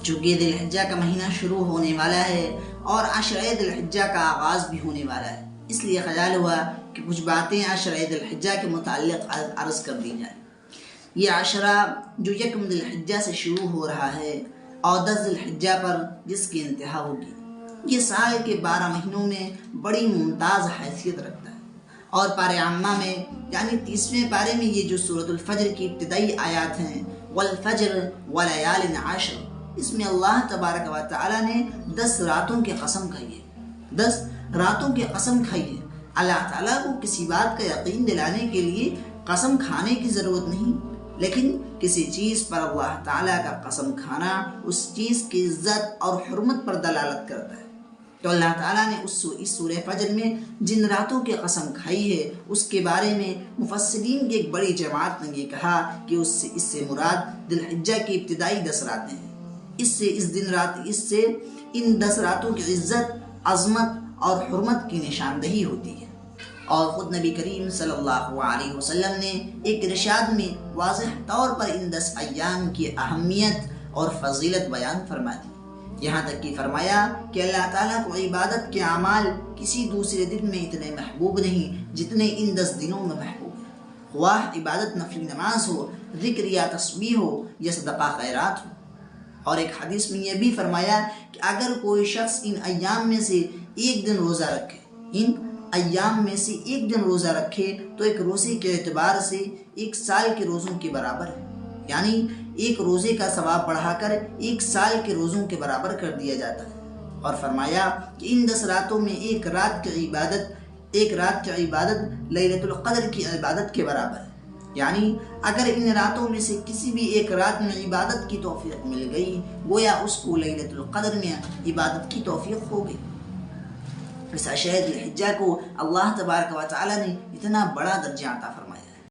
چونکہ ذی الحجہ کا مہینہ شروع ہونے والا ہے اور عشرہ ذی الحجہ کا آغاز بھی ہونے والا ہے، اس لیے خیال ہوا کہ کچھ باتیں عشرہ ذی الحجہ کے متعلق عرض کر دی جائیں۔ یہ عشرہ جو یکم ذی الحجہ سے شروع ہو رہا ہے اور 10 ذی الحجہ پر جس کی انتہا ہوگی، یہ سال کے 12 مہینوں میں بڑی ممتاز حیثیت رکھتا ہے۔ اور پارہ عامہ میں یعنی 30ویں پارے میں یہ جو سورۃ الفجر کی ابتدائی آیات ہیں، والفجر ولیال عشر، اس میں اللہ تبارک و تعالی نے 10 راتوں کی قسم کھائی ہے، 10 راتوں کی قسم کھائی ہے۔ اللہ تعالیٰ کو کسی بات کا یقین دلانے کے لیے قسم کھانے کی ضرورت نہیں، لیکن کسی چیز پر اللہ تعالیٰ کا قسم کھانا اس چیز کی عزت اور حرمت پر دلالت کرتا ہے۔ تو اللہ تعالیٰ نے اس سورہ فجر میں جن راتوں کی قسم کھائی ہے اس کے بارے میں مفسرین کی ایک بڑی جماعت نے یہ کہا کہ اس سے مراد ذی الحجہ کی ابتدائی 10 راتیں ہیں۔ اس سے ان 10 راتوں کی عزت، عظمت اور حرمت کی نشاندہی ہوتی ہے۔ اور خود نبی کریم صلی اللہ علیہ وسلم نے ایک ارشاد میں واضح طور پر ان 10 ایام کی اہمیت اور فضیلت بیان فرما دی، یہاں تک کہ فرمایا کہ اللہ تعالیٰ کو عبادت کے اعمال کسی دوسرے دن میں اتنے محبوب نہیں جتنے ان 10 دنوں میں محبوب ہیں، خواہ عبادت نفلی نماز ہو، ذکر یا تسبیح ہو یا صدقہ خیرات ہو۔ اور ایک حدیث میں یہ بھی فرمایا کہ اگر کوئی شخص ان ایام میں سے ایک دن روزہ رکھے تو ایک روزے کے اعتبار سے 1 سال کے روزوں کے برابر ہے، یعنی ایک روزے کا ثواب بڑھا کر 1 سال کے روزوں کے برابر کر دیا جاتا ہے۔ اور فرمایا کہ ان 10 راتوں میں ایک رات کی عبادت لیلۃ القدر کی عبادت کے برابر ہے، یعنی اگر ان راتوں میں سے کسی بھی ایک رات میں عبادت کی توفیق مل گئی گویا اس کو لیلۃ القدر میں عبادت کی توفیق ہو گئی۔ اس عشرہ ذی الحجہ کو اللہ تبارک و تعالی نے اتنا بڑا درجہ عطا فرمایا۔